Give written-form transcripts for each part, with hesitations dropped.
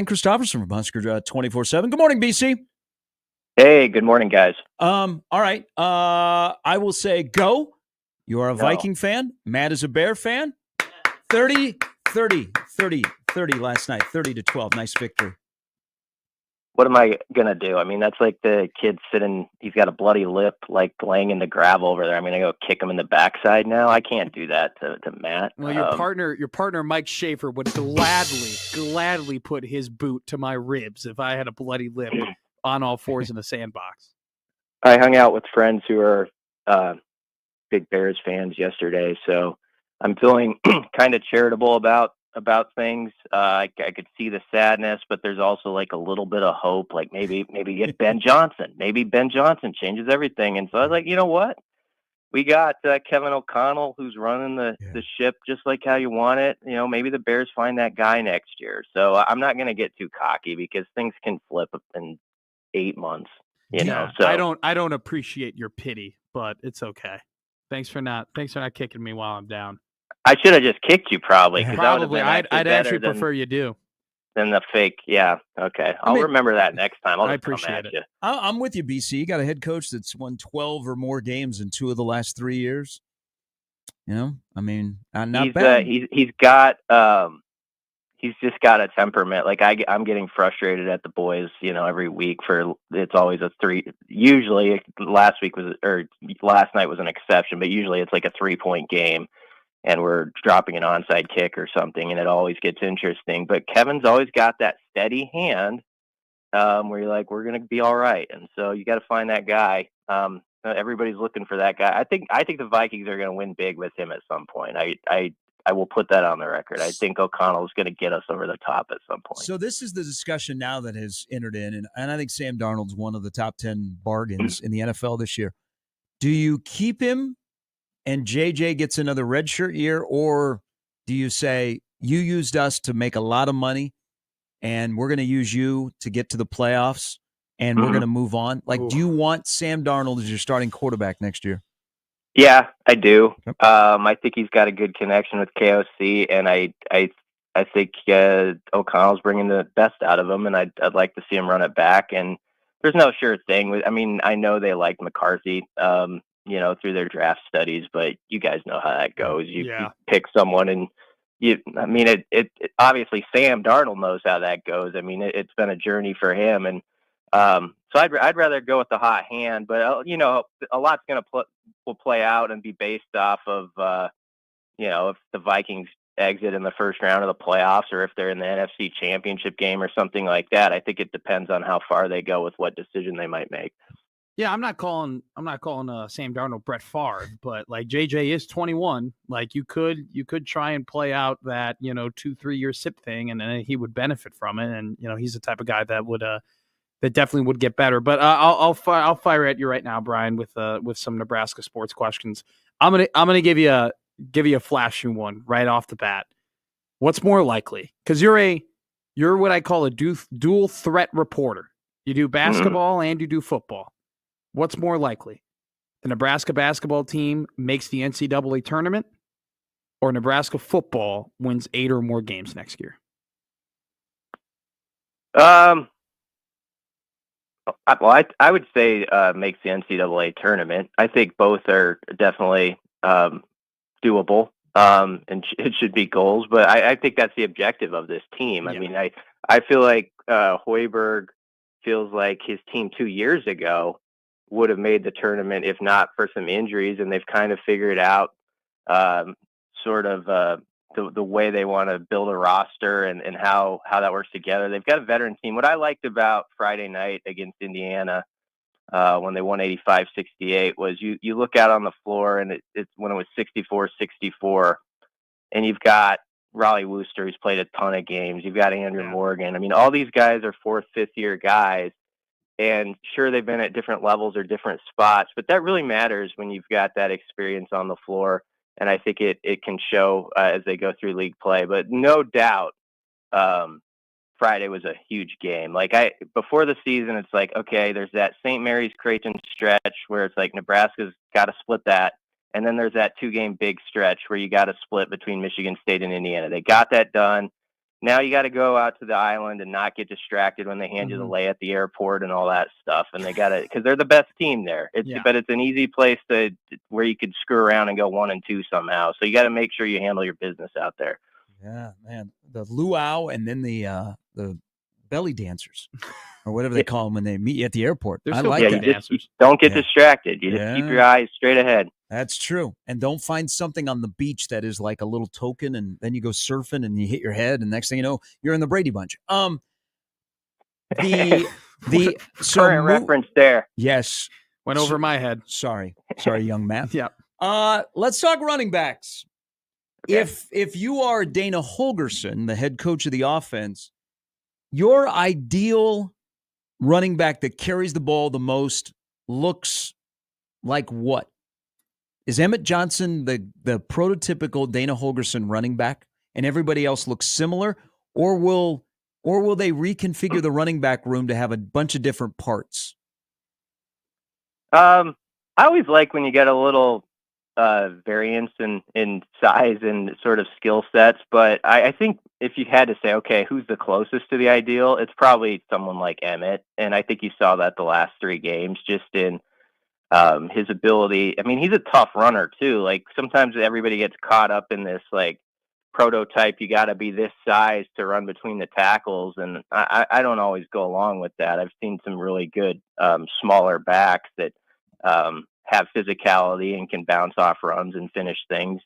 Brian Christopherson from Husker 24/7. Good morning, BC. Hey, good morning, guys. All right. I will say go. You are a No. Viking fan. Matt is a Bear fan. 30 last night. 30-12. Nice victory. What am I going to do? I mean, that's like the kid sitting, he's got a bloody lip, like laying in the gravel over there. I mean, I go kick him in the backside now. I can't do that to Matt. Well, your partner, Mike Schaefer, would gladly put his boot to my ribs if I had a bloody lip on all fours in the sandbox. I hung out with friends who are big Bears fans yesterday, so I'm feeling kind of charitable about things. I could see the sadness, but there's also like a little bit of hope. Like maybe get Ben Johnson. Maybe Ben Johnson changes everything. And so I was like, you know what? We got Kevin O'Connell, who's running the ship just like how you want it. You know, maybe the Bears find that guy next year. So I'm not going to get too cocky because things can flip in 8 months. You know, so I don't appreciate your pity, but it's okay. Thanks for not kicking me while I'm down. I should have just kicked you probably. Probably. I'd actually prefer you do. Than the fake. Yeah. Okay. I'll remember that next time. I appreciate it. I'm with you, BC. You got a head coach that's won 12 or more games in 2 of the last 3 years. You know, I mean, not bad. He's just got a temperament. Like I'm getting frustrated at the boys, you know, every week it's always a 3. Usually last night was an exception, but usually it's like a 3-point game and we're dropping an onside kick or something, and it always gets interesting. But Kevin's always got that steady hand where you're like, we're going to be all right. And so you got to find that guy. Everybody's looking for that guy. I think the Vikings are going to win big with him at some point. I will put that on the record. I think O'Connell is going to get us over the top at some point. So this is the discussion now that has entered in, and I think Sam Darnold's one of the top 10 bargains in the NFL this year. Do you keep him and JJ gets another redshirt year, or do you say you used us to make a lot of money and we're going to use you to get to the playoffs and we're going to move on? Like, do you want Sam Darnold as your starting quarterback next year? Yeah, I do. I think he's got a good connection with KOC, and I think O'Connell's bringing the best out of him, and I'd like to see him run it back. And there's no sure thing. I mean, I know they liked McCarthy, you know, through their draft studies, but you guys know how that goes. You pick someone, and it obviously Sam Darnold knows how that goes. I mean, it's been a journey for him, and so I'd rather go with the hot hand, but you know, a lot's will play out and be based off of you know, if the Vikings exit in the first round of the playoffs or if they're in the NFC Championship game or something like that. I think it depends on how far they go with what decision they might make. Yeah, I'm not calling Sam Darnold Brett Favre, but like JJ is 21. Like you could try and play out that, you know, 2-3 year SIP thing, and then he would benefit from it. And you know, he's the type of guy that would that definitely would get better. But I'll fire at you right now, Brian, with some Nebraska sports questions. I'm gonna give you a flashing one right off the bat. What's more likely? Because you're what I call a dual threat reporter. You do basketball and you do football. What's more likely? The Nebraska basketball team makes the NCAA tournament, or Nebraska football wins 8 or more games next year? Well, I would say makes the NCAA tournament. I think both are definitely doable, and it should be goals. But I think that's the objective of this team. I mean, I feel like Hoiberg feels like his team 2 years ago would have made the tournament if not for some injuries, and they've kind of figured out sort of the way they want to build a roster and how that works together. They've got a veteran team. What I liked about Friday night against Indiana when they won 85-68 was you look out on the floor, and it's when it was 64-64, and you've got Raleigh Wooster, who's played a ton of games. You've got Andrew Morgan. I mean, all these guys are 4th, 5th year guys. And sure, they've been at different levels or different spots, but that really matters when you've got that experience on the floor. And I think it can show as they go through league play. But no doubt, Friday was a huge game. Like before the season, it's like, okay, there's that St. Mary's Creighton stretch where it's like Nebraska's got to split that. And then there's that 2-game big stretch where you got to split between Michigan State and Indiana. They got that done. Now you got to go out to the island and not get distracted when they hand you the lay at the airport and all that stuff. And they got to, because they're the best team there. But it's an easy place where you could screw around and go 1-2 somehow. So you got to make sure you handle your business out there. Yeah, man. The luau and then the belly dancers or whatever they call them when they meet you at the airport. There's I still like belly that. dancers. Don't get distracted. You just keep your eyes straight ahead. That's true. And don't find something on the beach that is like a little token, and then you go surfing and you hit your head, and next thing you know, you're in the Brady Bunch. The current reference there. Yes. Went over my head. Sorry, young Matt. Yeah. Let's talk running backs. Okay. If you are Dana Holgorsen, the head coach of the offense, your ideal running back that carries the ball the most looks like what? Is Emmett Johnson the prototypical Dana Holgorsen running back, and everybody else looks similar, or will they reconfigure the running back room to have a bunch of different parts? I always like when you get a little variance in size and sort of skill sets, but I think if you had to say, okay, who's the closest to the ideal, it's probably someone like Emmett, and I think you saw that the last 3 games just in his ability. I mean, he's a tough runner too. Like sometimes everybody gets caught up in this like prototype. You got to be this size to run between the tackles, and I don't always go along with that. I've seen some really good smaller backs that have physicality and can bounce off runs and finish things.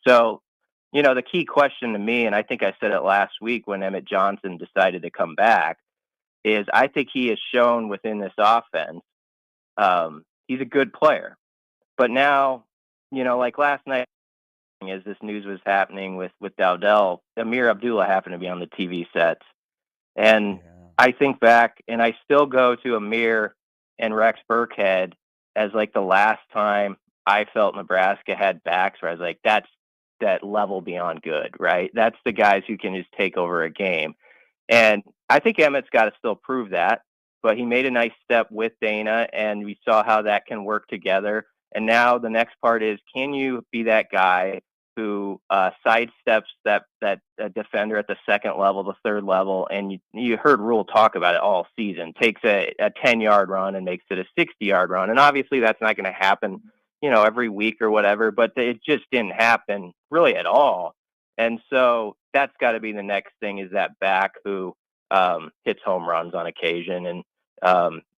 So, the key question to me, and I think I said it last week when Emmett Johnson decided to come back, is I think he has shown within this offense. He's a good player, but now, like last night, as this news was happening with Dowdell, Amir Abdullah happened to be on the TV sets. And I think back and I still go to Amir and Rex Burkhead as like the last time I felt Nebraska had backs where I was like, that's that level beyond good, right? That's the guys who can just take over a game. And I think Emmett's got to still prove that. But he made a nice step with Dana, and we saw how that can work together. And now the next part is, can you be that guy who sidesteps that defender at the second level, the third level? And you heard Rule talk about it all season. Takes a 10-yard run and makes it a 60-yard run. And obviously that's not going to happen, every week or whatever. But it just didn't happen really at all. And so that's got to be the next thing, is that back who hits home runs on occasion and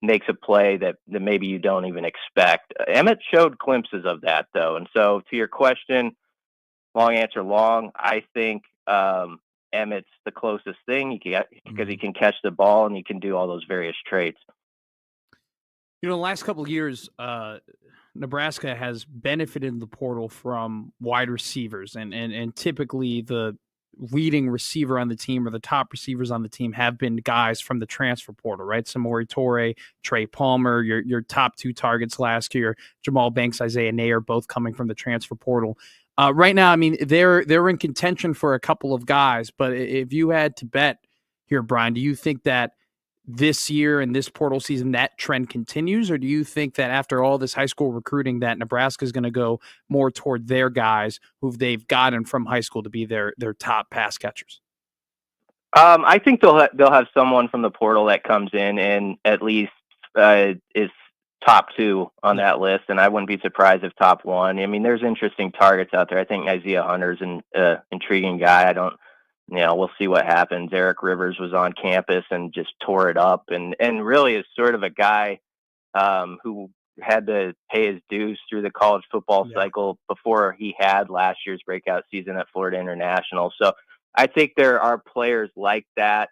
makes a play that maybe you don't even expect. Emmett showed glimpses of that, though. And so to your question, long answer long, I think Emmett's the closest thing because he can catch the ball and he can do all those various traits. The last couple of years, Nebraska has benefited in the portal from wide receivers, and typically the leading receiver on the team or the top receivers on the team have been guys from the transfer portal, right? Samori Toure, Trey Palmer, your top 2 targets last year, Jamal Banks, Isaiah Nair, both coming from the transfer portal. Right now, I mean, they're in contention for a couple of guys, but if you had to bet here, Brian, do you think that this year and this portal season that trend continues, or do you think that after all this high school recruiting that Nebraska is going to go more toward their guys who they've gotten from high school to be their top pass catchers? I think they'll have someone from the portal that comes in and at least is top 2 on that list, and I wouldn't be surprised if top 1. I mean, there's interesting targets out there. I think Isaiah Hunter's an intriguing guy. We'll see what happens. Eric Rivers was on campus and just tore it up, and really is sort of a guy who had to pay his dues through the college football cycle before he had last year's breakout season at Florida International. So I think there are players like that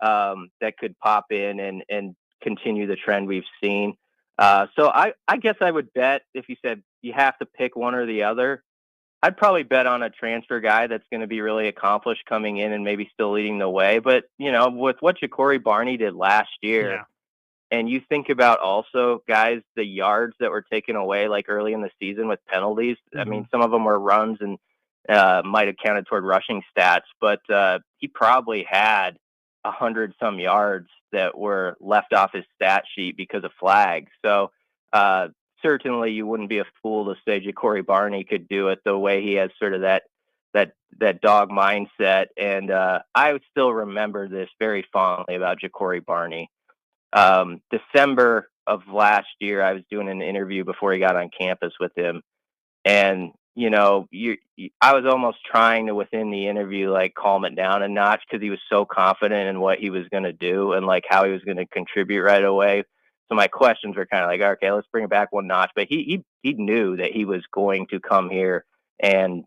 that could pop in and continue the trend we've seen. So I guess I would bet, if you said you have to pick one or the other, I'd probably bet on a transfer guy that's going to be really accomplished coming in and maybe still leading the way. But, with what Ja'Cory Barney did last year, and you think about also, guys, the yards that were taken away like early in the season with penalties. I mean, some of them were runs and might have counted toward rushing stats, but he probably had 100-some yards that were left off his stat sheet because of flags. So certainly you wouldn't be a fool to say Ja'Cory Barney could do it the way he has sort of that that dog mindset. And I would still remember this very fondly about Ja'Cory Barney. December of last year, I was doing an interview before he got on campus with him. And, I was almost trying to, within the interview, like calm it down a notch because he was so confident in what he was going to do and like how he was going to contribute right away. So my questions were kind of like, okay, let's bring it back one notch. But he knew that he was going to come here and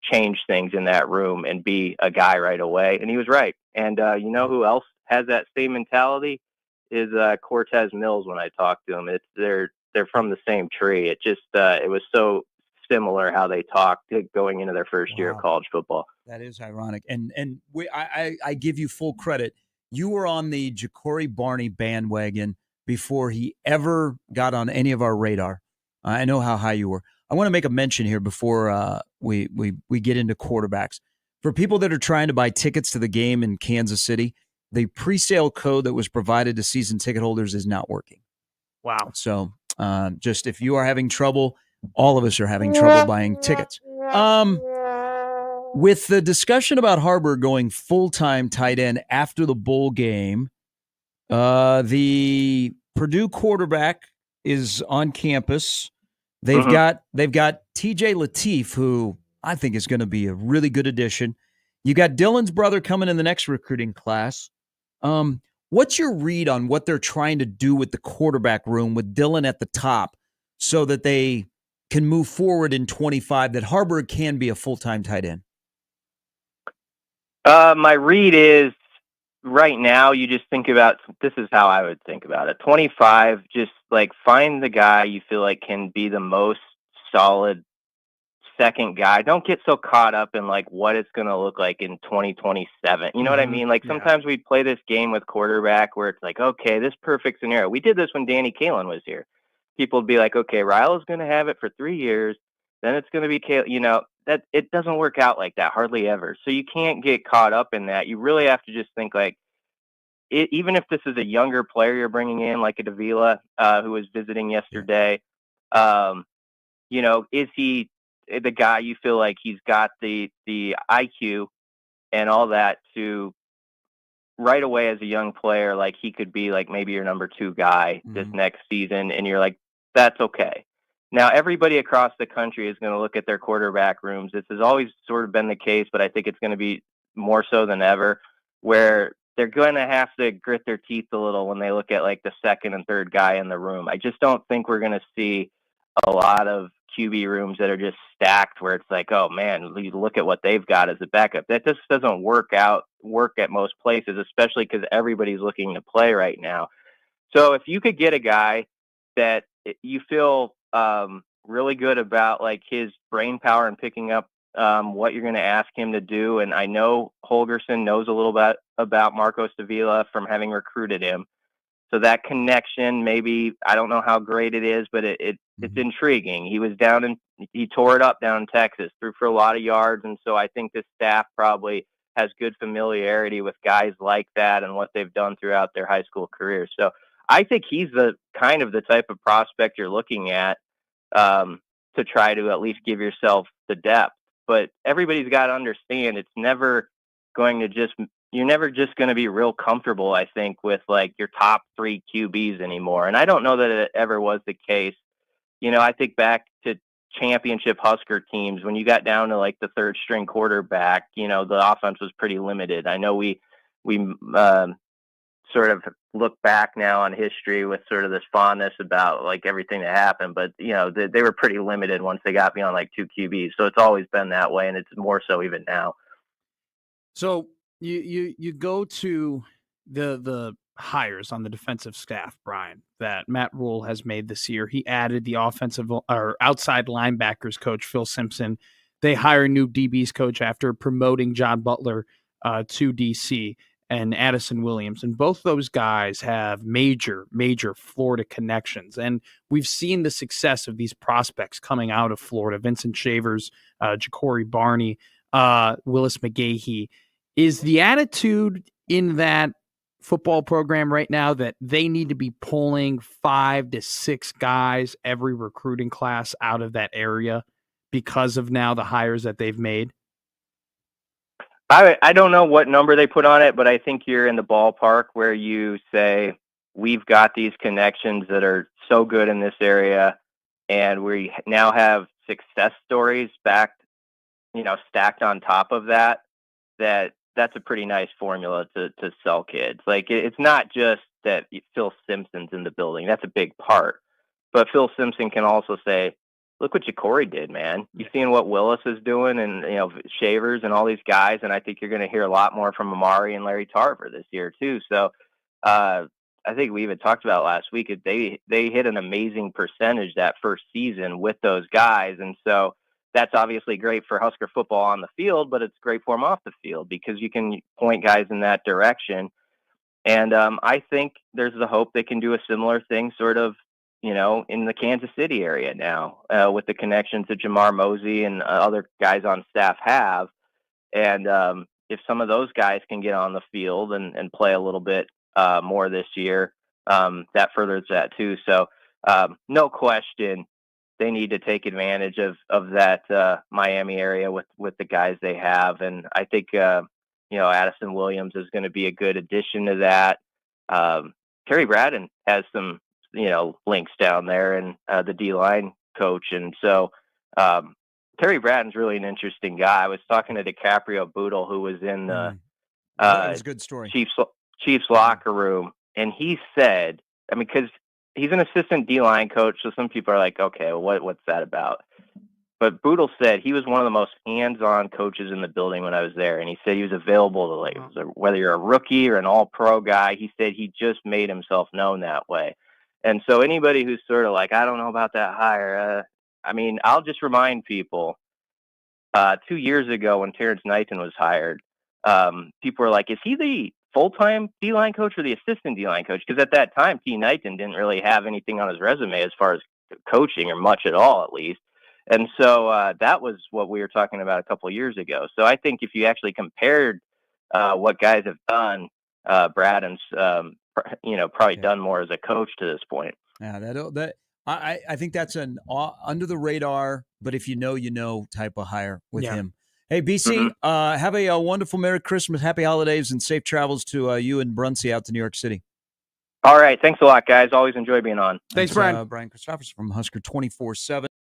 change things in that room and be a guy right away. And he was right. And you know who else has that same mentality is Cortez Mills. When I talked to him, they're from the same tree. It just it was so similar how they talked going into their first year of college football. That is ironic. And I give you full credit. You were on the Ja'Cory Barney bandwagon before he ever got on any of our radar. I know how high you were. I want to make a mention here before we get into quarterbacks. For people that are trying to buy tickets to the game in Kansas City, the pre-sale code that was provided to season ticket holders is not working. Wow. So just if you are having trouble, all of us are having trouble buying tickets. With the discussion about Harburg going full-time tight end after the bowl game, the Purdue quarterback is on campus. They've got TJ Lateef, who I think is going to be a really good addition. You got Dylan's brother coming in the next recruiting class. What's your read on what they're trying to do with the quarterback room with Dylan at the top so that they can move forward in 25, that Harburg can be a full-time tight end? My read is right now, you just think about, this is how I would think about it. 25, just like find the guy you feel like can be the most solid second guy. Don't get so caught up in like what it's going to look like in 2027. You know what I mean? Like sometimes we play this game with quarterback where it's like, okay, this perfect scenario. We did this when Danny Kalen was here. People would be like, okay, Ryle's going to have it for 3 years. Then it's going to be Kalen, that it doesn't work out like that hardly ever. So you can't get caught up in that. You really have to just think like, even if this is a younger player you're bringing in, like a Davila, who was visiting yesterday, is he the guy you feel like he's got the IQ and all that to right away as a young player, like he could be like maybe your number 2 guy this next season, and you're like, that's okay. Now, everybody across the country is going to look at their quarterback rooms. This has always sort of been the case, but I think it's going to be more so than ever, where they're going to have to grit their teeth a little when they look at like the second and third guy in the room. I just don't think we're going to see a lot of QB rooms that are just stacked where it's like, oh man, you look at what they've got as a backup. That just doesn't work at most places, especially because everybody's looking to play right now. So if you could get a guy that you feel really good about, like his brain power and picking up what you're going to ask him to do. And I know Holgerson knows a little bit about Marcos Davila from having recruited him. So that connection, maybe, I don't know how great it is, but it's intriguing. He was he tore it up down in Texas, threw for a lot of yards. And so I think this staff probably has good familiarity with guys like that and what they've done throughout their high school careers. So I think he's the type of prospect you're looking at to try to at least give yourself the depth. But everybody's got to understand it's never going to you're never just going to be real comfortable, I think, with like your top 3 QBs anymore. And I don't know that it ever was the case. I think back to championship Husker teams when you got down to like the third string quarterback, the offense was pretty limited. I know we sort of look back now on history with sort of this fondness about like everything that happened, but they were pretty limited once they got beyond like 2 QBs. So it's always been that way, and it's more so even now. So you go to the hires on the defensive staff, Brian, that Matt Rule has made this year. He added the offensive or outside linebackers coach, Phil Simpson. They hire a new DBs coach after promoting John Butler to DC and Addison Williams. And both those guys have major Florida connections. And we've seen the success of these prospects coming out of Florida. Vincent Shavers, Ja'Cory Barney, Willis McGahee. Is the attitude in that football program right now that they need to be pulling 5 to 6 guys every recruiting class out of that area because of now the hires that they've made? I don't know what number they put on it, but I think you're in the ballpark where you say we've got these connections that are so good in this area, and we now have success stories backed, stacked on top of that. That's a pretty nice formula to sell kids. Like it's not just that Phil Simpson's in the building. That's a big part, but Phil Simpson can also say, look what Corey did, man. You seeing what Willis is doing, and Shavers and all these guys, and I think you're going to hear a lot more from Amari and Larry Tarver this year too. So I think we even talked about last week. They hit an amazing percentage that first season with those guys, and so that's obviously great for Husker football on the field, but it's great for them off the field because you can point guys in that direction. And I think there's the hope they can do a similar thing, sort of, in the Kansas City area now, with the connections that Jamar Mosey and other guys on staff have. And if some of those guys can get on the field and play a little bit more this year, that furthers that too. So no question, they need to take advantage of that Miami area with the guys they have. And I think, Addison Williams is going to be a good addition to that. Terry Braden has some, links down there, and the D-line coach. And so Terry Braden's really an interesting guy. I was talking to DiCaprio Boodle, who was in the that was a good story. Chiefs locker room, and he said, because he's an assistant D-line coach, so some people are like, okay, well, what's that about? But Boodle said he was one of the most hands-on coaches in the building when I was there, and he said he was available to, whether you're a rookie or an all-pro guy, he said he just made himself known that way. And so anybody who's sort of like, I don't know about that hire, I'll just remind people, 2 years ago when Terrence Knighton was hired, people were like, is he the full-time D-line coach or the assistant D-line coach? Because at that time, T. Knighton didn't really have anything on his resume as far as coaching, or much at all, at least. And so that was what we were talking about a couple of years ago. So I think if you actually compared what guys have done, Braden's, probably done more as a coach to this point. Yeah, I think that's an under the radar, but if you know type of hire with him. Hey, BC, have a wonderful Merry Christmas, Happy Holidays, and safe travels to you and Brunsey out to New York City. All right. Thanks a lot, guys. Always enjoy being on. Thanks, Brian. Brian Christopherson from Husker 24/7.